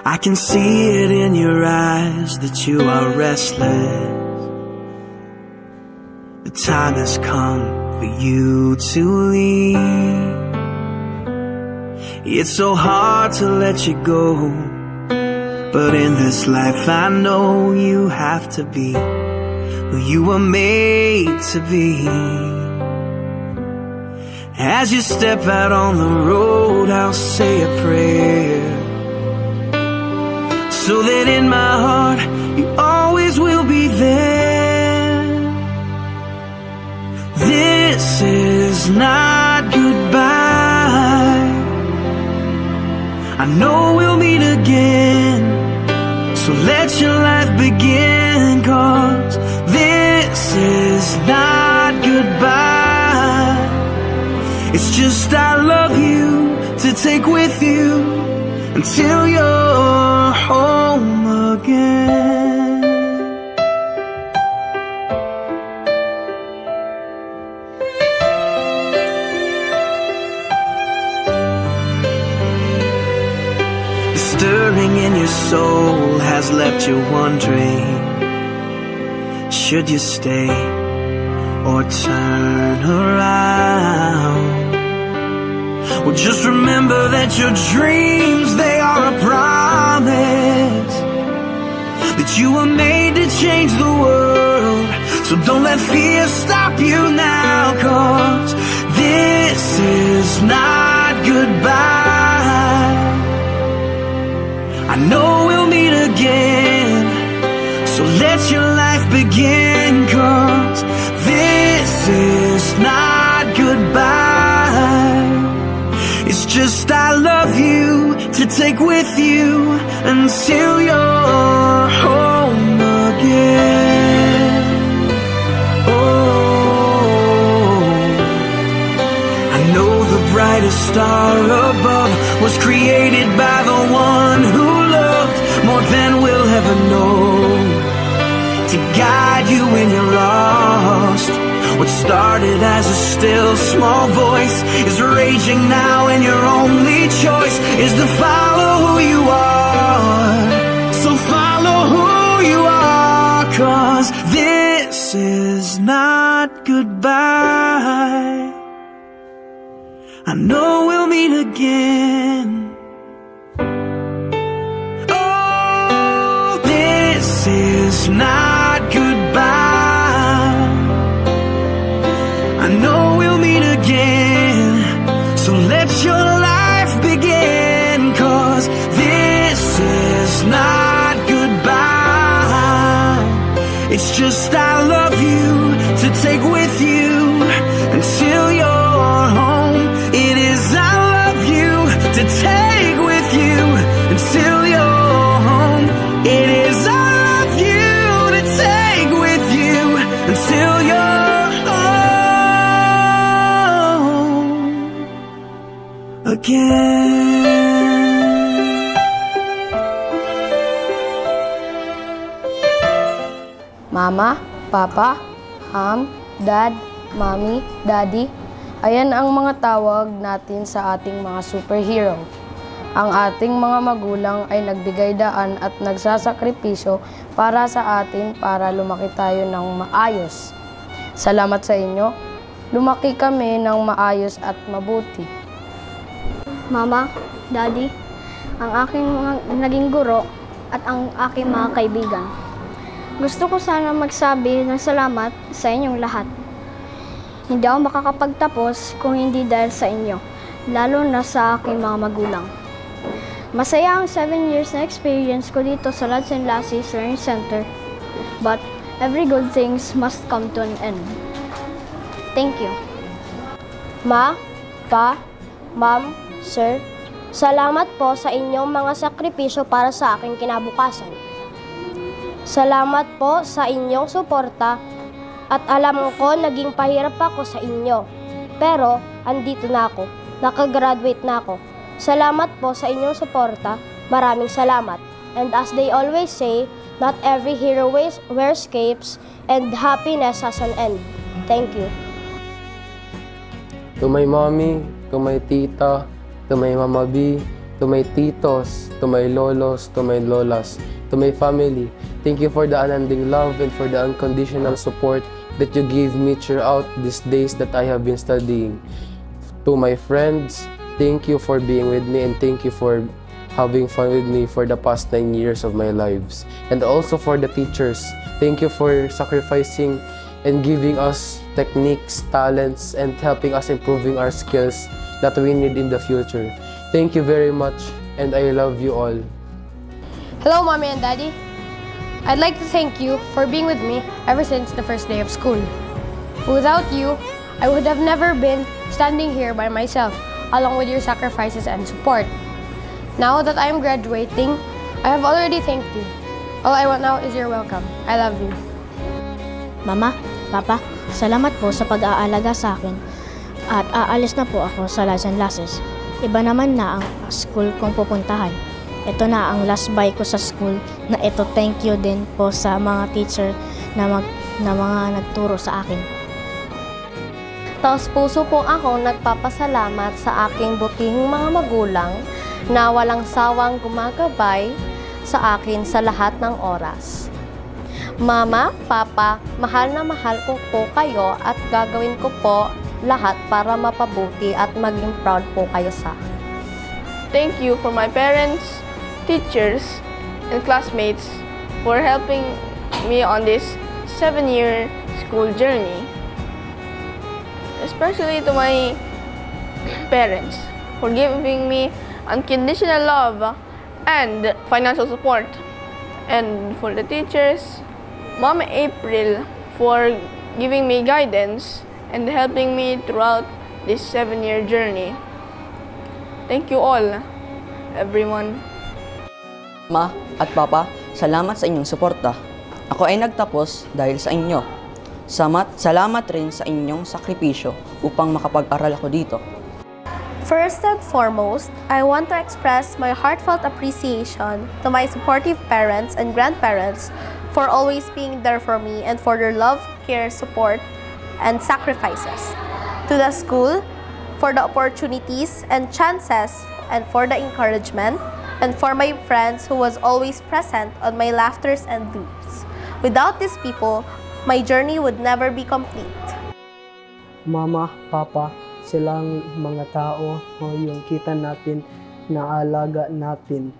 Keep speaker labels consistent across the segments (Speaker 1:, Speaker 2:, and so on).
Speaker 1: I can see it in your eyes that you are restless. The time has come for you to leave. It's so hard to let you go, but in this life I know you have to be who you were made to be. As you step out on the road, I'll say a prayer, so that in my heart you always will be there. This is not goodbye. I know we'll meet again, so let your life begin, 'cause this is not goodbye. It's just I love you to take with you until you're home again. The stirring in your soul has left you wondering, should you stay or turn around? Well, just remember that your dreams, they are a promise, that you were made to change the world. So don't let fear stop you now, 'cause this is not goodbye. I know we'll meet again, so let your life begin, 'cause this is not goodbye. It's just I love you to take with you until you're home again. Oh, I know the brightest star above was created by the one who loved more than we'll ever know, to guide you when you're lost. What started as a still small voice is raging now, and your only choice is to follow who you are. So follow who you are, 'cause this is not goodbye. I know we'll meet again. Oh, this is not goodbye. I know we'll meet again, so let your life begin, 'cause this is not goodbye. It's just I love you to take with you until you're home. It is I love you to take with you until you're home. It is I love you to take with you until you're again.
Speaker 2: Mama, Papa, Dad, Mommy, Daddy, ayan ang mga tawag natin sa ating mga superhero. Ang ating mga magulang ay nagbigay daan at nagsasakripisyo para sa atin para lumaki tayo ng maayos. Salamat sa inyo, lumaki kami ng maayos at mabuti.
Speaker 3: Mama, Daddy, ang aking mga naging guro at ang aking mga kaibigan. Gusto ko sana magsabi ng salamat sa inyong lahat. Hindi ako makakapagtapos kung hindi dahil sa inyo, lalo na sa aking mga magulang. Masaya ang 7 years na experience ko dito sa Lads and Lassies Learning Center, but every good things must come to an end. Thank you.
Speaker 4: Ma, Pa, Ma'am, Sir, salamat po sa inyong mga sakripisyo para sa aking kinabukasan. Salamat po sa inyong suporta at alam ko naging pahirap ako sa inyo. Pero andito na ako, nakagraduate na ako. Salamat po sa inyong suporta, maraming salamat. And as they always say, not every hero wears capes and happiness has an end. Thank you.
Speaker 5: To my mommy, to my tita, to my Mama B, to to my titos, to my lolos, to my lolas, to my family. Thank you for the unending love and for the unconditional support that you gave me throughout these days that I have been studying. To my friends, thank you for being with me and thank you for having fun with me for the past 9 years of my lives. And also for the teachers, thank you for sacrificing and giving us techniques, talents, and helping us improving our skills that we need in the future. Thank you very much, and I love you all.
Speaker 2: Hello, Mommy and Daddy. I'd like to thank you for being with me ever since the first day of school. Without you, I would have never been standing here by myself, along with your sacrifices and support. Now that I am graduating, I have already thanked you. All I want now is your welcome. I love you.
Speaker 3: Mama, Papa, salamat po sa pag-aalaga sa akin at aalis na po ako sa License Classes. Iba naman na ang school kong pupuntahan. Ito na ang last bye ko sa school na ito. Thank you din po sa mga teacher na mga nagturo sa akin.
Speaker 6: Taos puso po akong nagpapasalamat sa aking butihing mga magulang na walang sawang gumagabay sa akin sa lahat ng oras. Mama, Papa, mahal na mahal ko po kayo at gagawin ko po lahat para mapabuti at maging proud po kayo sa akin.
Speaker 7: Thank you for my parents, teachers, and classmates for helping me on this 7-year school journey. Especially to my parents for giving me unconditional love and financial support. And for the teachers, Mom April for giving me guidance and helping me throughout this 7-year journey. Thank you all, everyone.
Speaker 8: Ma at Papa, salamat sa inyong suporta. Ako ay nagtapos dahil sa inyo. Salamat rin sa inyong sakripisyo upang makapag-aral ako dito.
Speaker 9: First and foremost, I want to express my heartfelt appreciation to my supportive parents and grandparents for always being there for me and for their love, care, support, and sacrifices. To the school, for the opportunities and chances and for the encouragement, and for my friends who was always present on my laughters and dreams. Without these people, my journey would never be complete.
Speaker 10: Mama, Papa, silang mga tao o yung kita natin na alaga natin,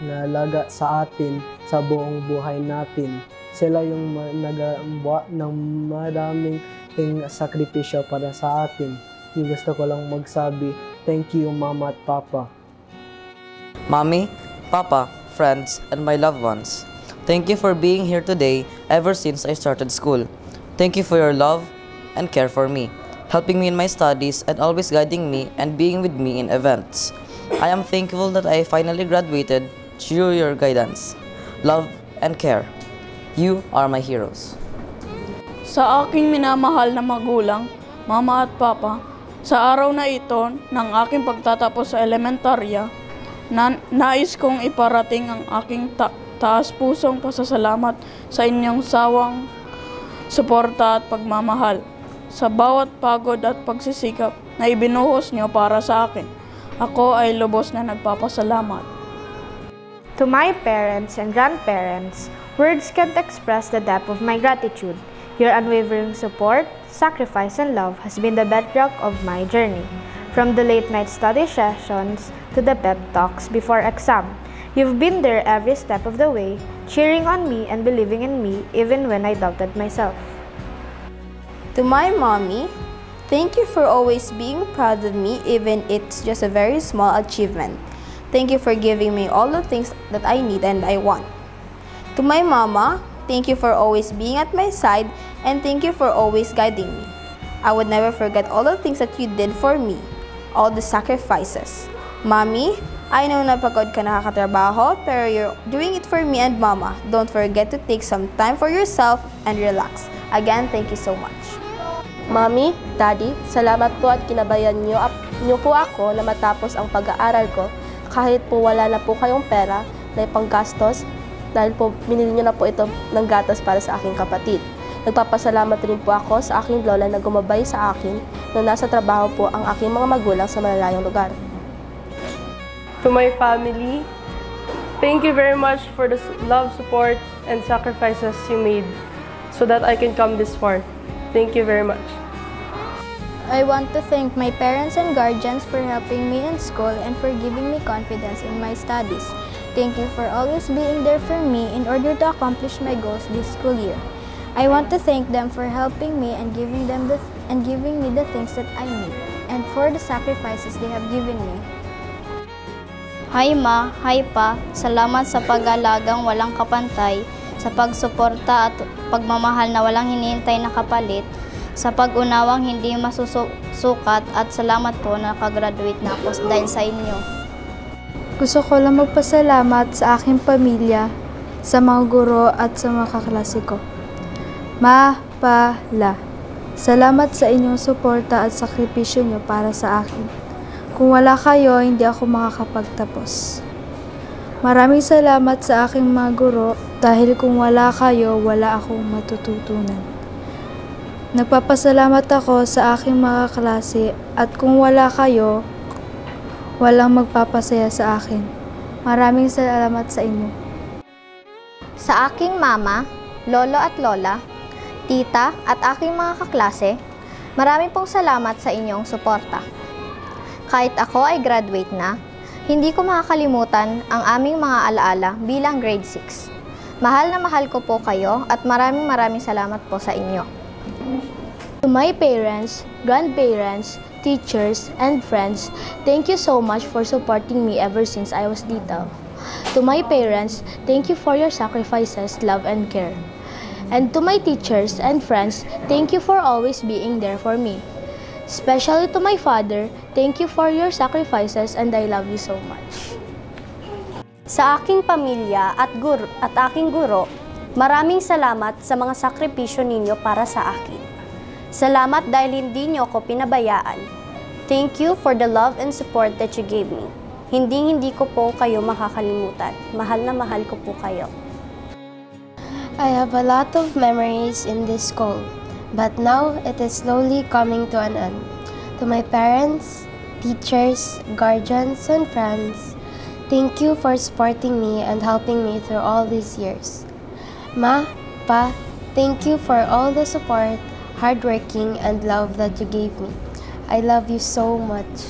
Speaker 10: naalaga sa atin sa buong buhay natin. Sila yung nagawa ng maraming sakripisyo para sa atin. Yung gusto ko lang magsabi, thank you Mama at Papa.
Speaker 8: Mommy, Papa, friends, and my loved ones, thank you for being here today ever since I started school. Thank you for your love and care for me, helping me in my studies and always guiding me and being with me in events. I am thankful that I finally graduated through your guidance, love, and care. You are my heroes.
Speaker 7: Sa aking minamahal na magulang, Mama at Papa, sa araw na ito ng aking pagtatapos sa elementarya, nais kong iparating ang aking taas-pusong pasasalamat sa inyong sawang suporta at pagmamahal sa bawat pagod at pagsisikap na ibinuhos niyo para sa akin. Ako ay lubos na nagpapasalamat.
Speaker 11: To my parents and grandparents, words can't express the depth of my gratitude. Your unwavering support, sacrifice, and love has been the bedrock of my journey. From the late-night study sessions to the pep talks before exam, you've been there every step of the way, cheering on me and believing in me even when I doubted myself.
Speaker 12: To my mommy, thank you for always being proud of me even it's just a very small achievement. Thank you for giving me all the things that I need and I want. To my mama, thank you for always being at my side and thank you for always guiding me. I would never forget all the things that you did for me, all the sacrifices. Mommy, I know na pagod ka nakakatrabaho, pero you're doing it for me and Mama. Don't forget to take some time for yourself and relax. Again, thank you so much.
Speaker 4: Mommy, Daddy, salamat po at kinabayan niyo po ako na matapos ang pag-aaral ko kahit po wala na po kayong pera na ipanggastos dahil po binili niyo na po ito ng gatas para sa aking kapatid. Nagpapasalamat rin po ako sa aking lola na gumabay sa akin nung nasa trabaho po ang aking mga magulang sa malalayong lugar.
Speaker 13: To my family, thank you very much for the love, support, and sacrifices you made so that I can come this far. Thank you very much.
Speaker 3: I want to thank my parents and guardians for helping me in school and for giving me confidence in my studies. Thank you for always being there for me in order to accomplish my goals this school year. I want to thank them for helping me and giving me the things that I need, and for the sacrifices they have given me.
Speaker 14: Hi Ma, hi Pa, salamat sa pag-alagang walang kapantay, sa pagsuporta at pagmamahal na walang hinihintay na kapalit, sa pag-unawang hindi masusukat, at salamat po na nakagraduate na ako dahil sa inyo.
Speaker 11: Gusto ko lang magpasalamat sa aking pamilya, sa mga guro at sa mga kaklase ko. Ma, Pa, La, salamat sa inyong suporta at sakripisyo nyo para sa akin. Kung wala kayo, hindi ako makakapagtapos. Maraming salamat sa aking mga guro dahil kung wala kayo, wala akong matututunan. Nagpapasalamat ako sa aking mga klase at kung wala kayo, walang magpapasaya sa akin. Maraming salamat sa inyo.
Speaker 14: Sa aking mama, lolo at lola, tita at aking mga kaklase, maraming pong salamat sa inyong suporta. Kahit ako ay graduate na, hindi ko makakalimutan ang aming mga alaala bilang grade 6. Mahal na mahal ko po kayo at maraming salamat po sa inyo.
Speaker 2: To my parents, grandparents, teachers, and friends, thank you so much for supporting me ever since I was little. To my parents, thank you for your sacrifices, love, and care. And to my teachers and friends, thank you for always being there for me. Especially to my father, thank you for your sacrifices and I love you so much.
Speaker 6: Sa aking pamilya at aking guro, maraming salamat sa mga sakripisyo ninyo para sa akin. Salamat dahil hindi niyo ako pinabayaan. Thank you for the love and support that you gave me. Hindi ko po kayo makakalimutan. Mahal na mahal ko po kayo.
Speaker 4: I have a lot of memories in this school, but now it is slowly coming to an end. To my parents, teachers, guardians, and friends, thank you for supporting me and helping me through all these years. Ma, Pa, thank you for all the support, hard working, and love that you gave me. I love you so much.